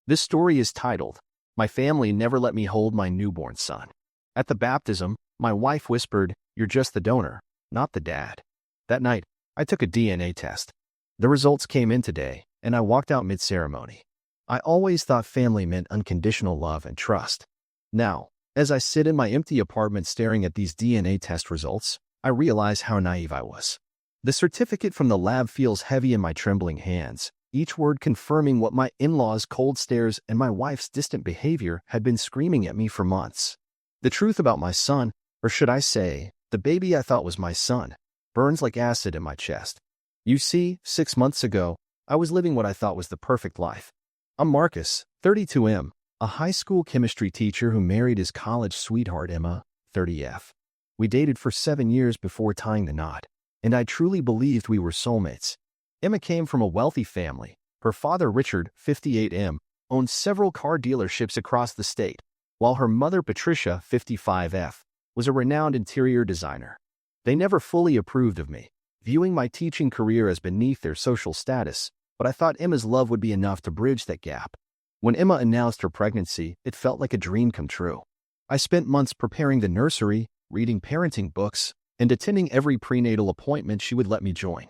This story is titled, "My Family Never Let Me Hold My Newborn Son." At the baptism, my wife whispered, "You're just the donor, not the dad." That night, I took a DNA test. The results came in today, and I walked out mid-ceremony. I always thought family meant unconditional love and trust. Now, as I sit in my empty apartment staring at these DNA test results, I realize how naive I was. The certificate from the lab feels heavy in my trembling hands, each word confirming what my in-laws' cold stares and my wife's distant behavior had been screaming at me for months. The truth about my son, or should I say, the baby I thought was my son, burns like acid in my chest. You see, 6 months ago, I was living what I thought was the perfect life. I'm Marcus, 32M, a high school chemistry teacher who married his college sweetheart Emma, 30F. We dated for 7 years before tying the knot, and I truly believed we were soulmates. Emma came from a wealthy family. Her father, Richard, 58M, owned several car dealerships across the state, while her mother, Patricia, 55F, was a renowned interior designer. They never fully approved of me, viewing my teaching career as beneath their social status, but I thought Emma's love would be enough to bridge that gap. When Emma announced her pregnancy, it felt like a dream come true. I spent months preparing the nursery, reading parenting books, and attending every prenatal appointment she would let me join.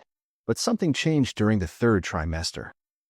But something changed during the 3rd trimester.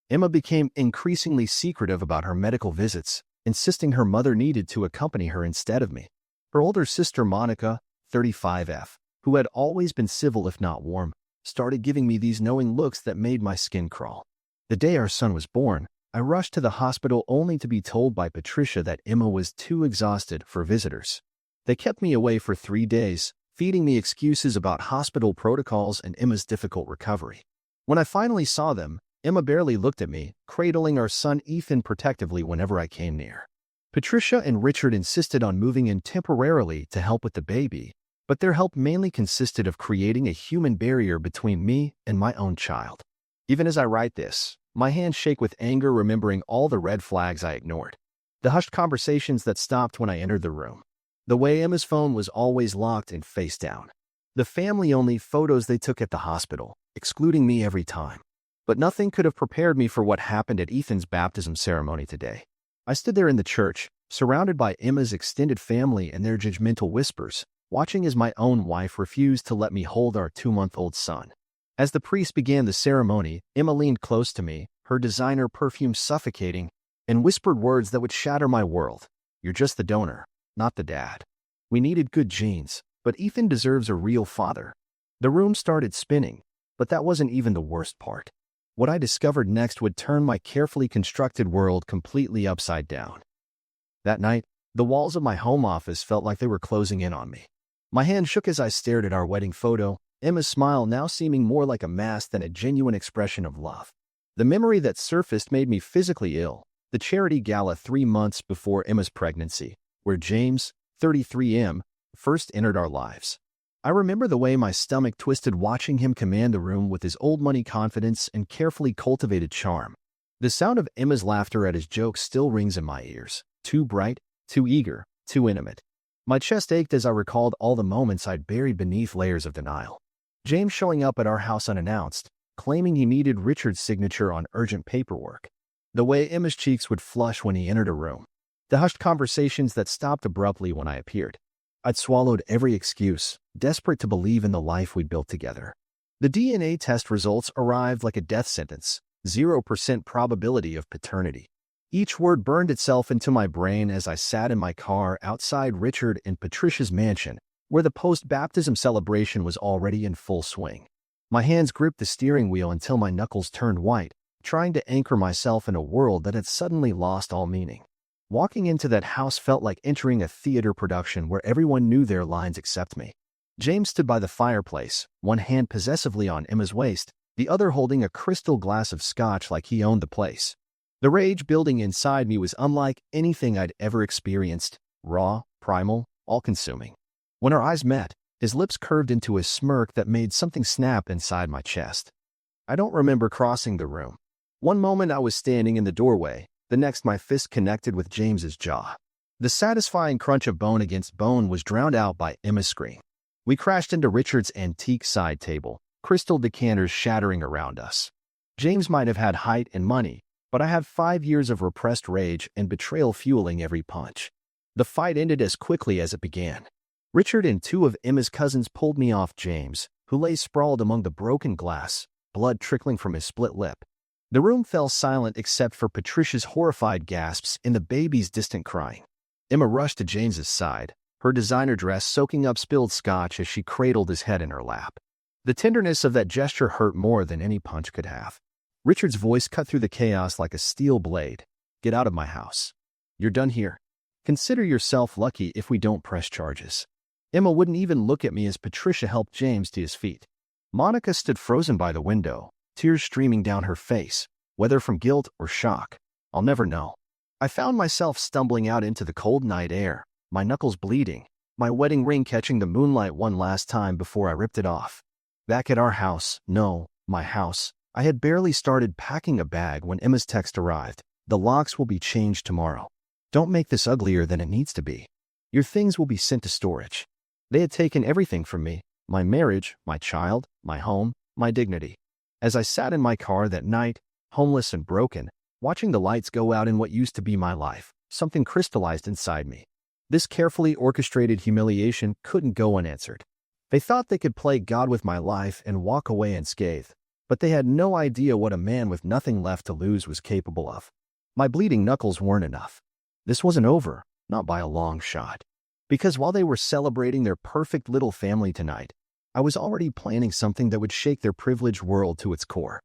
Emma became increasingly secretive about her medical visits, insisting her mother needed to accompany her instead of me. Her older sister, Monica, 35F, who had always been civil if not warm, started giving me these knowing looks that made my skin crawl. The day our son was born, I rushed to the hospital only to be told by Patricia that Emma was too exhausted for visitors. They kept me away for 3 days, feeding me excuses about hospital protocols and Emma's difficult recovery. When I finally saw them, Emma barely looked at me, cradling our son Ethan protectively whenever I came near. Patricia and Richard insisted on moving in temporarily to help with the baby, but their help mainly consisted of creating a human barrier between me and my own child. Even as I write this, my hands shake with anger remembering all the red flags I ignored. The hushed conversations that stopped when I entered the room. The way Emma's phone was always locked and face down. The family-only photos they took at the hospital, excluding me every time. But nothing could have prepared me for what happened at Ethan's baptism ceremony today. I stood there in the church, surrounded by Emma's extended family and their judgmental whispers, watching as my own wife refused to let me hold our 2-month-old son. As the priest began the ceremony, Emma leaned close to me, her designer perfume suffocating, and whispered words that would shatter my world. "You're just the donor, not the dad. We needed good genes, but Ethan deserves a real father." The room started spinning, but that wasn't even the worst part. What I discovered next would turn my carefully constructed world completely upside down. That night, the walls of my home office felt like they were closing in on me. My hand shook as I stared at our wedding photo, Emma's smile now seeming more like a mask than a genuine expression of love. The memory that surfaced made me physically ill. The charity gala 3 months before Emma's pregnancy, where James, 33M, first entered our lives. I remember the way my stomach twisted watching him command the room with his old money confidence and carefully cultivated charm. The sound of Emma's laughter at his jokes still rings in my ears. Too bright, too eager, too intimate. My chest ached as I recalled all the moments I'd buried beneath layers of denial. James showing up at our house unannounced, claiming he needed Richard's signature on urgent paperwork. The way Emma's cheeks would flush when he entered a room. The hushed conversations that stopped abruptly when I appeared. I'd swallowed every excuse, desperate to believe in the life we'd built together. The DNA test results arrived like a death sentence, 0% probability of paternity. Each word burned itself into my brain as I sat in my car outside Richard and Patricia's mansion, where the post-baptism celebration was already in full swing. My hands gripped the steering wheel until my knuckles turned white, trying to anchor myself in a world that had suddenly lost all meaning. Walking into that house felt like entering a theater production where everyone knew their lines except me. James stood by the fireplace, one hand possessively on Emma's waist, the other holding a crystal glass of scotch like he owned the place. The rage building inside me was unlike anything I'd ever experienced, raw, primal, all-consuming. When our eyes met, his lips curved into a smirk that made something snap inside my chest. I don't remember crossing the room. One moment I was standing in the doorway, the next my fist connected with James's jaw. The satisfying crunch of bone against bone was drowned out by Emma's scream. We crashed into Richard's antique side table, crystal decanters shattering around us. James might have had height and money, But I had 5 years of repressed rage and betrayal fueling every punch. The fight ended as quickly as it began. Richard and two of Emma's cousins pulled me off James, who lay sprawled among the broken glass, blood trickling from his split lip. The room fell silent except for Patricia's horrified gasps and the baby's distant crying. Emma rushed to James's side, her designer dress soaking up spilled scotch as she cradled his head in her lap. The tenderness of that gesture hurt more than any punch could have. Richard's voice cut through the chaos like a steel blade. "Get out of my house. You're done here. Consider yourself lucky if we don't press charges." Emma wouldn't even look at me as Patricia helped James to his feet. Monica stood frozen by the window, tears streaming down her face, whether from guilt or shock. I'll never know. I found myself stumbling out into the cold night air, my knuckles bleeding, my wedding ring catching the moonlight one last time before I ripped it off. Back at our house, no, my house, I had barely started packing a bag when Emma's text arrived. "The locks will be changed tomorrow. Don't make this uglier than it needs to be. Your things will be sent to storage." They had taken everything from me, my marriage, my child, my home, my dignity. As I sat in my car that night, homeless and broken, watching the lights go out in what used to be my life, something crystallized inside me. This carefully orchestrated humiliation couldn't go unanswered. They thought they could play God with my life and walk away unscathed, but they had no idea what a man with nothing left to lose was capable of. My bleeding knuckles weren't enough. This wasn't over, not by a long shot. Because while they were celebrating their perfect little family tonight, I was already planning something that would shake their privileged world to its core.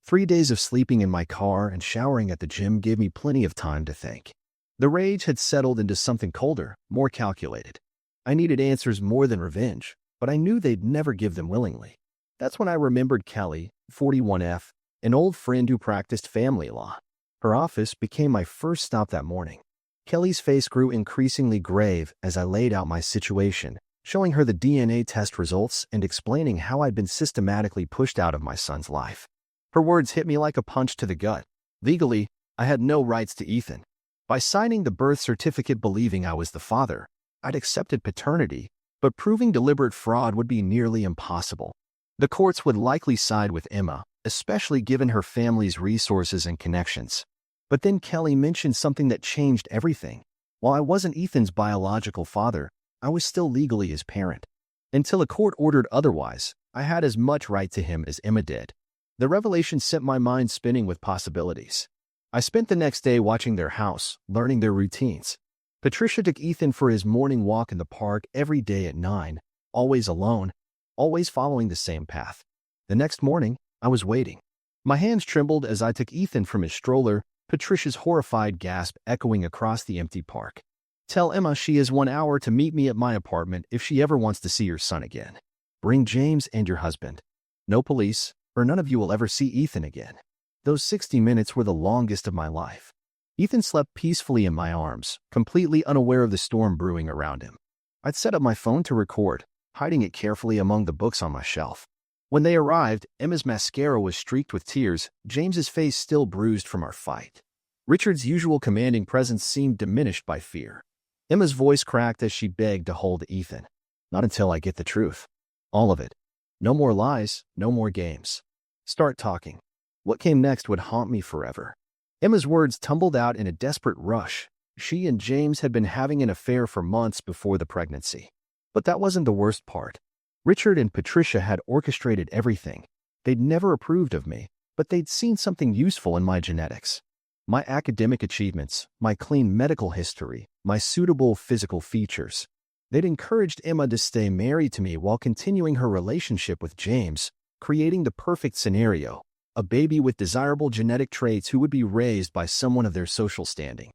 3 days of sleeping in my car and showering at the gym gave me plenty of time to think. The rage had settled into something colder, more calculated. I needed answers more than revenge, but I knew they'd never give them willingly. That's when I remembered Kelly, 41F, an old friend who practiced family law. Her office became my first stop that morning. Kelly's face grew increasingly grave as I laid out my situation, showing her the DNA test results and explaining how I'd been systematically pushed out of my son's life. Her words hit me like a punch to the gut. Legally, I had no rights to Ethan. By signing the birth certificate believing I was the father, I'd accepted paternity, but proving deliberate fraud would be nearly impossible. The courts would likely side with Emma, especially given her family's resources and connections. But then Kelly mentioned something that changed everything. While I wasn't Ethan's biological father, I was still legally his parent. Until a court ordered otherwise, I had as much right to him as Emma did. The revelation sent my mind spinning with possibilities. I spent the next day watching their house, learning their routines. Patricia took Ethan for his morning walk in the park every day at 9, always alone, always following the same path. The next morning, I was waiting. My hands trembled as I took Ethan from his stroller, Patricia's horrified gasp echoing across the empty park. "Tell Emma she has 1 hour to meet me at my apartment if she ever wants to see your son again. Bring James and your husband. No police, or none of you will ever see Ethan again." Those 60 minutes were the longest of my life. Ethan slept peacefully in my arms, completely unaware of the storm brewing around him. I'd set up my phone to record, hiding it carefully among the books on my shelf. When they arrived, Emma's mascara was streaked with tears, James's face still bruised from our fight. Richard's usual commanding presence seemed diminished by fear. Emma's voice cracked as she begged to hold Ethan. "Not until I get the truth. All of it. No more lies, no more games. Start talking." What came next would haunt me forever. Emma's words tumbled out in a desperate rush. She and James had been having an affair for months before the pregnancy. But that wasn't the worst part. Richard and Patricia had orchestrated everything. They'd never approved of me, but they'd seen something useful in my genetics. My academic achievements, my clean medical history, my suitable physical features. They'd encouraged Emma to stay married to me while continuing her relationship with James, creating the perfect scenario, a baby with desirable genetic traits who would be raised by someone of their social standing.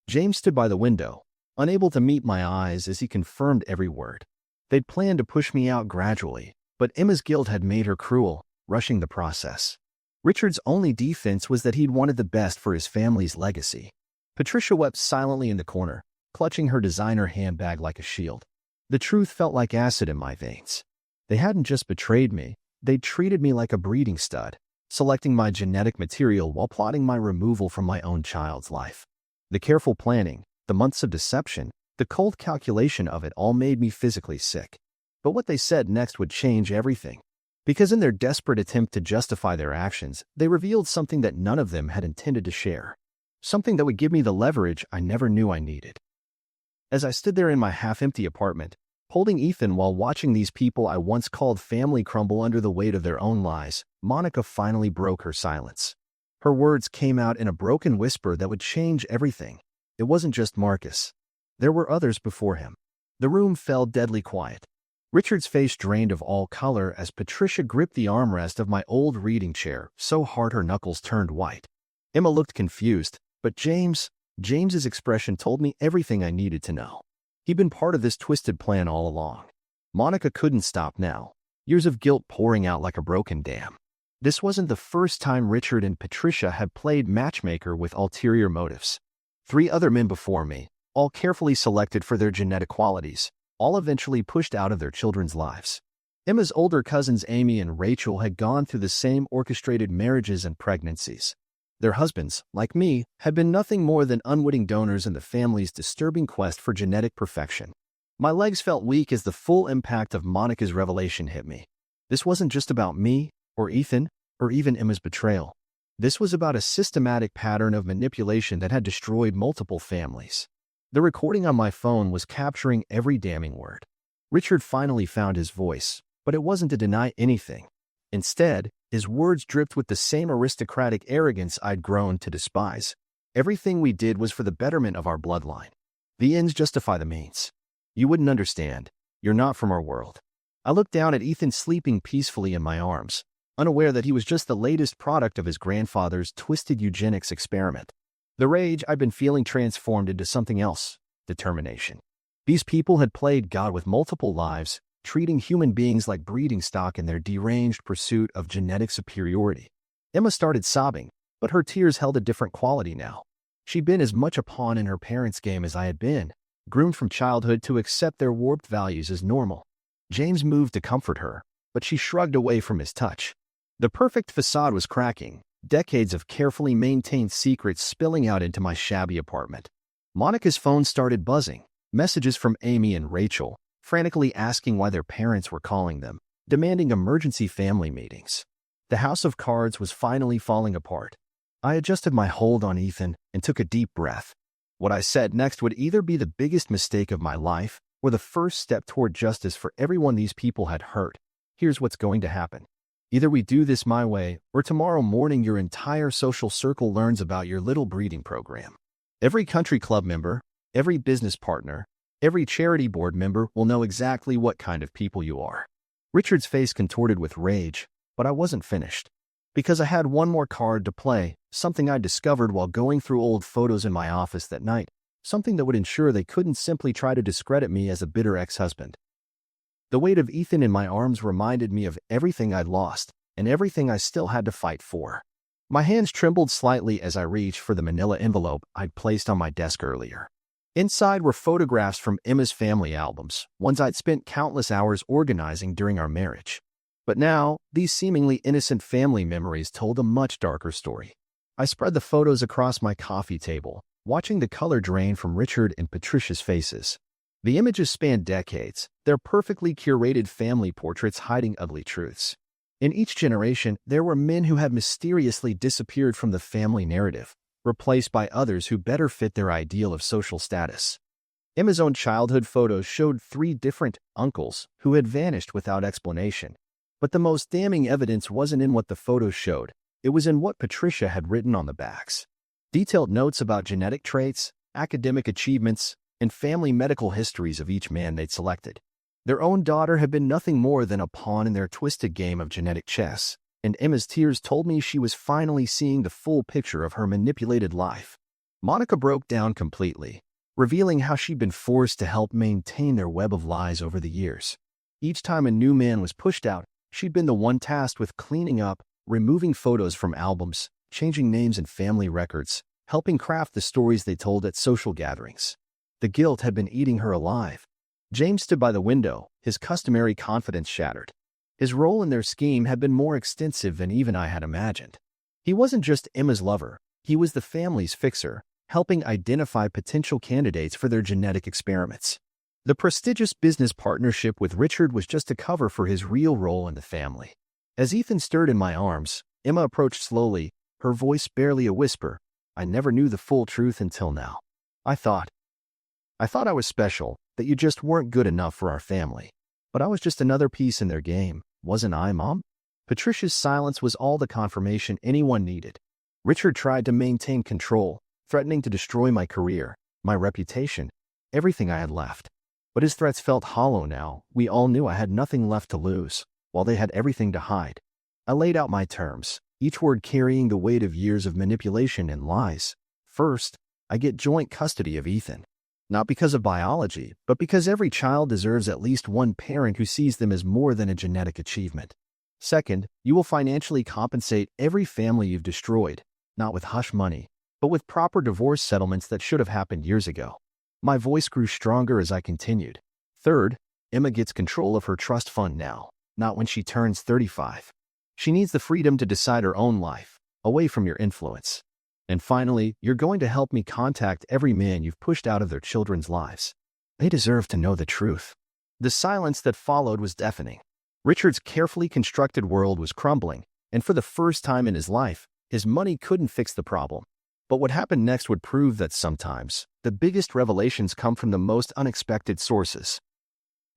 James stood by the window, unable to meet my eyes as he confirmed every word. They'd planned to push me out gradually, but Emma's guilt had made her cruel, rushing the process. Richard's only defense was that he'd wanted the best for his family's legacy. Patricia wept silently in the corner, clutching her designer handbag like a shield. The truth felt like acid in my veins. They hadn't just betrayed me, they'd treated me like a breeding stud, selecting my genetic material while plotting my removal from my own child's life. The careful planning, the months of deception, the cold calculation of it all made me physically sick. But what they said next would change everything. Because in their desperate attempt to justify their actions, they revealed something that none of them had intended to share. Something that would give me the leverage I never knew I needed. As I stood there in my half-empty apartment, holding Ethan while watching these people I once called family crumble under the weight of their own lies, Monica finally broke her silence. Her words came out in a broken whisper that would change everything. It wasn't just Marcus. There were others before him. The room fell deadly quiet. Richard's face drained of all color as Patricia gripped the armrest of my old reading chair so hard her knuckles turned white. Emma looked confused, but James's expression told me everything I needed to know. He'd been part of this twisted plan all along. Monica couldn't stop now, years of guilt pouring out like a broken dam. This wasn't the first time Richard and Patricia had played matchmaker with ulterior motives. 3 other men before me, all carefully selected for their genetic qualities, all eventually pushed out of their children's lives. Emma's older cousins Amy and Rachel had gone through the same orchestrated marriages and pregnancies. Their husbands, like me, had been nothing more than unwitting donors in the family's disturbing quest for genetic perfection. My legs felt weak as the full impact of Monica's revelation hit me. This wasn't just about me, or Ethan, or even Emma's betrayal. This was about a systematic pattern of manipulation that had destroyed multiple families. The recording on my phone was capturing every damning word. Richard finally found his voice, but it wasn't to deny anything. Instead, his words dripped with the same aristocratic arrogance I'd grown to despise. Everything we did was for the betterment of our bloodline. The ends justify the means. You wouldn't understand. You're not from our world. I looked down at Ethan sleeping peacefully in my arms, unaware that he was just the latest product of his grandfather's twisted eugenics experiment. The rage I'd been feeling transformed into something else: determination. These people had played God with multiple lives, treating human beings like breeding stock in their deranged pursuit of genetic superiority. Emma started sobbing, but her tears held a different quality now. She'd been as much a pawn in her parents' game as I had been, groomed from childhood to accept their warped values as normal. James moved to comfort her, but she shrugged away from his touch. The perfect facade was cracking, decades of carefully maintained secrets spilling out into my shabby apartment. Monica's phone started buzzing, messages from Amy and Rachel, frantically asking why their parents were calling them, demanding emergency family meetings. The house of cards was finally falling apart. I adjusted my hold on Ethan and took a deep breath. What I said next would either be the biggest mistake of my life or the first step toward justice for everyone these people had hurt. Here's what's going to happen. Either we do this my way, or tomorrow morning your entire social circle learns about your little breeding program. Every country club member, every business partner, every charity board member will know exactly what kind of people you are. Richard's face contorted with rage, but I wasn't finished. Because I had one more card to play, something I discovered while going through old photos in my office that night, something that would ensure they couldn't simply try to discredit me as a bitter ex-husband. The weight of Ethan in my arms reminded me of everything I'd lost and everything I still had to fight for. My hands trembled slightly as I reached for the manila envelope I'd placed on my desk earlier. Inside were photographs from Emma's family albums, ones I'd spent countless hours organizing during our marriage. But now, these seemingly innocent family memories told a much darker story. I spread the photos across my coffee table, watching the color drain from Richard and Patricia's faces. The images spanned decades, their perfectly curated family portraits hiding ugly truths. In each generation, there were men who had mysteriously disappeared from the family narrative, replaced by others who better fit their ideal of social status. Emma's own childhood photos showed 3 different uncles who had vanished without explanation. But the most damning evidence wasn't in what the photos showed, it was in what Patricia had written on the backs. Detailed notes about genetic traits, academic achievements, and family medical histories of each man they'd selected. Their own daughter had been nothing more than a pawn in their twisted game of genetic chess, and Emma's tears told me she was finally seeing the full picture of her manipulated life. Monica broke down completely, revealing how she'd been forced to help maintain their web of lies over the years. Each time a new man was pushed out, she'd been the one tasked with cleaning up, removing photos from albums, changing names and family records, helping craft the stories they told at social gatherings. The guilt had been eating her alive. James stood by the window, his customary confidence shattered. His role in their scheme had been more extensive than even I had imagined. He wasn't just Emma's lover, he was the family's fixer, helping identify potential candidates for their genetic experiments. The prestigious business partnership with Richard was just a cover for his real role in the family. As Ethan stirred in my arms, Emma approached slowly, her voice barely a whisper. I never knew the full truth until now. I thought I was special, that you just weren't good enough for our family. But I was just another piece in their game, wasn't I, Mom? Patricia's silence was all the confirmation anyone needed. Richard tried to maintain control, threatening to destroy my career, my reputation, everything I had left. But his threats felt hollow now. We all knew I had nothing left to lose, while they had everything to hide. I laid out my terms, each word carrying the weight of years of manipulation and lies. First, I get joint custody of Ethan. Not because of biology, but because every child deserves at least one parent who sees them as more than a genetic achievement. Second, you will financially compensate every family you've destroyed, not with hush money, but with proper divorce settlements that should have happened years ago. My voice grew stronger as I continued. Third, Emma gets control of her trust fund now, not when she turns 35. She needs the freedom to decide her own life, away from your influence. And finally, you're going to help me contact every man you've pushed out of their children's lives. They deserve to know the truth. The silence that followed was deafening. Richard's carefully constructed world was crumbling, and for the first time in his life, his money couldn't fix the problem. But what happened next would prove that sometimes, the biggest revelations come from the most unexpected sources.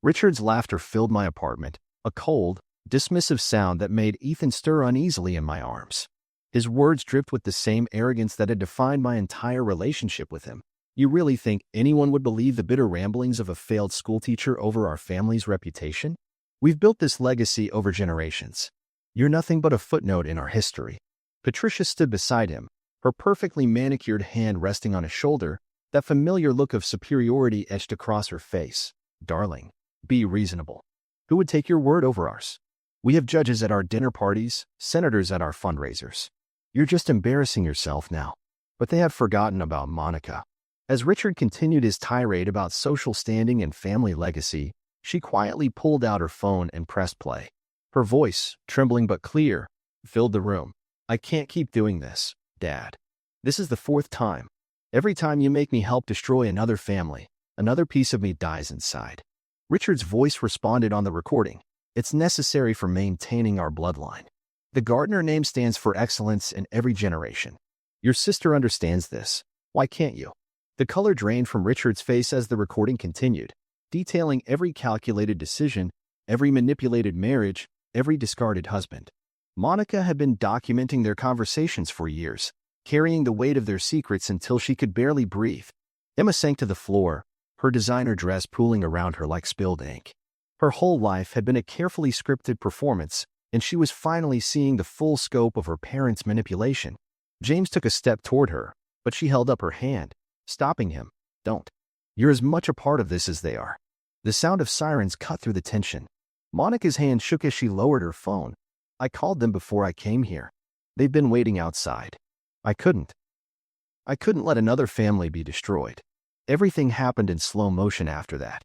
Richard's laughter filled my apartment, a cold, dismissive sound that made Ethan stir uneasily in my arms. His words dripped with the same arrogance that had defined my entire relationship with him. You really think anyone would believe the bitter ramblings of a failed schoolteacher over our family's reputation? We've built this legacy over generations. You're nothing but a footnote in our history. Patricia stood beside him, her perfectly manicured hand resting on his shoulder, that familiar look of superiority etched across her face. Darling, be reasonable. Who would take your word over ours? We have judges at our dinner parties, senators at our fundraisers. You're just embarrassing yourself now. But they have forgotten about Monica. As Richard continued his tirade about social standing and family legacy, she quietly pulled out her phone and pressed play. Her voice, trembling but clear, filled the room. I can't keep doing this, Dad. This is the fourth time. Every time you make me help destroy another family, another piece of me dies inside. Richard's voice responded on the recording. It's necessary for maintaining our bloodline. The Gardner name stands for excellence in every generation. Your sister understands this. Why can't you? The color drained from Richard's face as the recording continued, detailing every calculated decision, every manipulated marriage, every discarded husband. Monica had been documenting their conversations for years, carrying the weight of their secrets until she could barely breathe. Emma sank to the floor, her designer dress pooling around her like spilled ink. Her whole life had been a carefully scripted performance, and she was finally seeing the full scope of her parents' manipulation. James took a step toward her, but she held up her hand, stopping him. Don't. You're as much a part of this as they are. The sound of sirens cut through the tension. Monica's hand shook as she lowered her phone. I called them before I came here. They've been waiting outside. I couldn't let another family be destroyed. Everything happened in slow motion after that.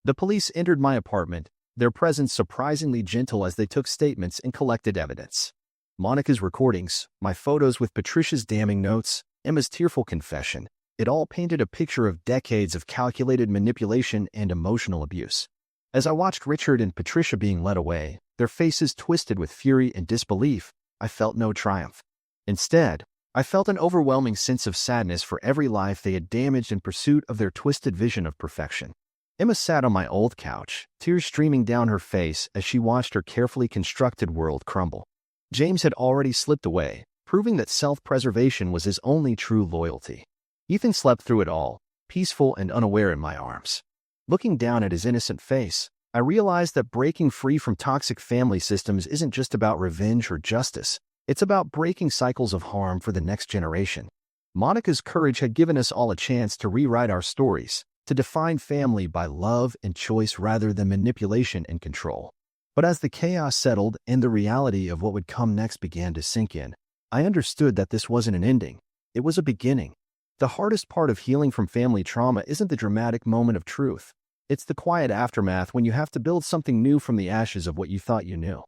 The police entered my apartment, their presence surprisingly gentle as they took statements and collected evidence. Monica's recordings, my photos with Patricia's damning notes, Emma's tearful confession, it all painted a picture of decades of calculated manipulation and emotional abuse. As I watched Richard and Patricia being led away, their faces twisted with fury and disbelief, I felt no triumph. Instead, I felt an overwhelming sense of sadness for every life they had damaged in pursuit of their twisted vision of perfection. Emma sat on my old couch, tears streaming down her face as she watched her carefully constructed world crumble. James had already slipped away, proving that self-preservation was his only true loyalty. Ethan slept through it all, peaceful and unaware in my arms. Looking down at his innocent face, I realized that breaking free from toxic family systems isn't just about revenge or justice. It's about breaking cycles of harm for the next generation. Monica's courage had given us all a chance to rewrite our stories, to define family by love and choice rather than manipulation and control. But as the chaos settled and the reality of what would come next began to sink in, I understood that this wasn't an ending. It was a beginning. The hardest part of healing from family trauma isn't the dramatic moment of truth. It's the quiet aftermath when you have to build something new from the ashes of what you thought you knew.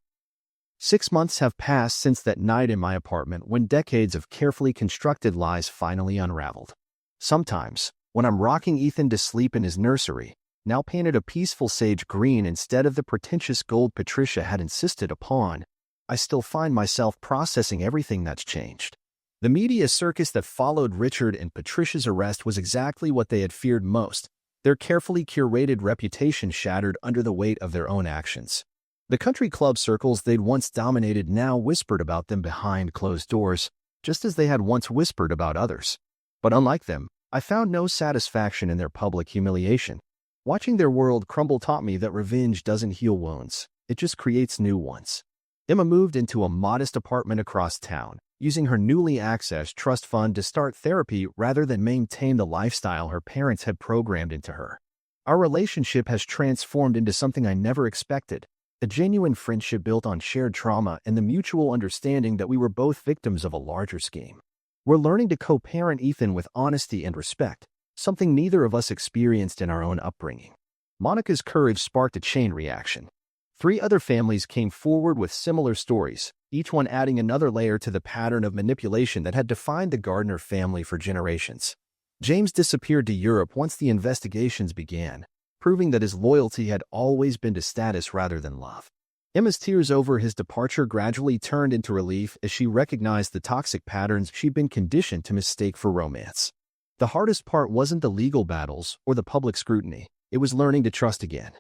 6 months have passed since that night in my apartment when decades of carefully constructed lies finally unraveled. Sometimes, when I'm rocking Ethan to sleep in his nursery, now painted a peaceful sage green instead of the pretentious gold Patricia had insisted upon, I still find myself processing everything that's changed. The media circus that followed Richard and Patricia's arrest was exactly what they had feared most. Their carefully curated reputation shattered under the weight of their own actions. The country club circles they'd once dominated now whispered about them behind closed doors, just as they had once whispered about others. But unlike them, I found no satisfaction in their public humiliation. Watching their world crumble taught me that revenge doesn't heal wounds, it just creates new ones. Emma moved into a modest apartment across town, using her newly accessed trust fund to start therapy rather than maintain the lifestyle her parents had programmed into her. Our relationship has transformed into something I never expected, a genuine friendship built on shared trauma and the mutual understanding that we were both victims of a larger scheme. We're learning to co-parent Ethan with honesty and respect, something neither of us experienced in our own upbringing. Monica's courage sparked a chain reaction. 3 other families came forward with similar stories, each one adding another layer to the pattern of manipulation that had defined the Gardner family for generations. James disappeared to Europe once the investigations began, proving that his loyalty had always been to status rather than love. Emma's tears over his departure gradually turned into relief as she recognized the toxic patterns she'd been conditioned to mistake for romance. The hardest part wasn't the legal battles or the public scrutiny, it was learning to trust again.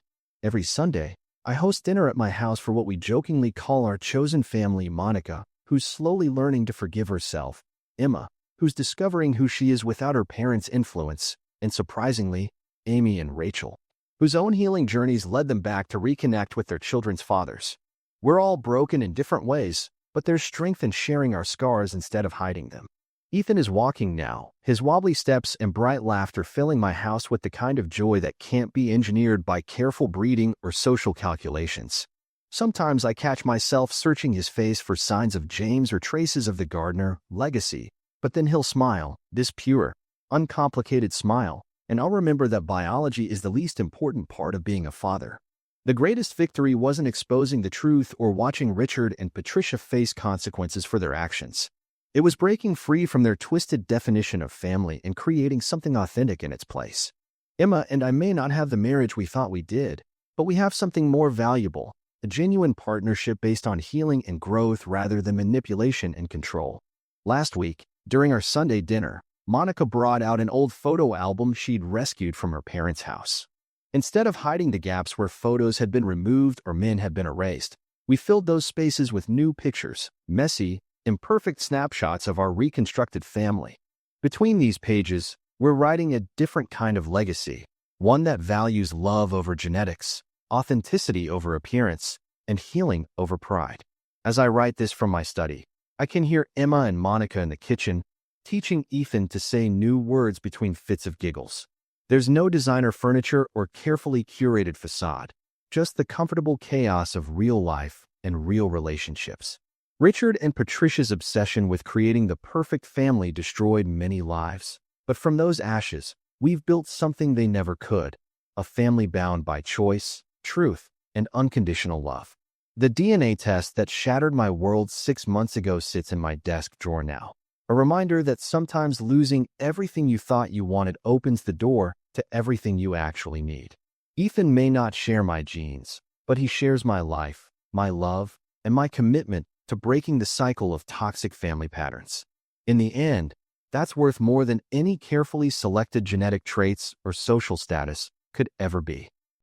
Every Sunday, I host dinner at my house for what we jokingly call our chosen family: Monica, who's slowly learning to forgive herself, Emma, who's discovering who she is without her parents' influence, and surprisingly, Amy and Rachel, whose own healing journeys led them back to reconnect with their children's fathers. We're all broken in different ways, but there's strength in sharing our scars instead of hiding them. Ethan is walking now, his wobbly steps and bright laughter filling my house with the kind of joy that can't be engineered by careful breeding or social calculations. Sometimes I catch myself searching his face for signs of James or traces of the Gardner legacy, but then he'll smile, this pure, uncomplicated smile, and I'll remember that biology is the least important part of being a father. The greatest victory wasn't exposing the truth or watching Richard and Patricia face consequences for their actions. It was breaking free from their twisted definition of family and creating something authentic in its place. Emma and I may not have the marriage we thought we did, but we have something more valuable, a genuine partnership based on healing and growth rather than manipulation and control. Last week, during our Sunday dinner, Monica brought out an old photo album she'd rescued from her parents' house. Instead of hiding the gaps where photos had been removed or men had been erased, we filled those spaces with new pictures, messy, imperfect snapshots of our reconstructed family. Between these pages, we're writing a different kind of legacy, one that values love over genetics, authenticity over appearance, and healing over pride. As I write this from my study, I can hear Emma and Monica in the kitchen, teaching Ethan to say new words between fits of giggles. There's no designer furniture or carefully curated facade, just the comfortable chaos of real life and real relationships. Richard and Patricia's obsession with creating the perfect family destroyed many lives. But from those ashes, we've built something they never could, a family bound by choice, truth, and unconditional love. The DNA test that shattered my world 6 months ago sits in my desk drawer now, a reminder that sometimes losing everything you thought you wanted opens the door to everything you actually need. Ethan may not share my genes, but he shares my life, my love, and my commitment to breaking the cycle of toxic family patterns. In the end, that's worth more than any carefully selected genetic traits or social status could ever be.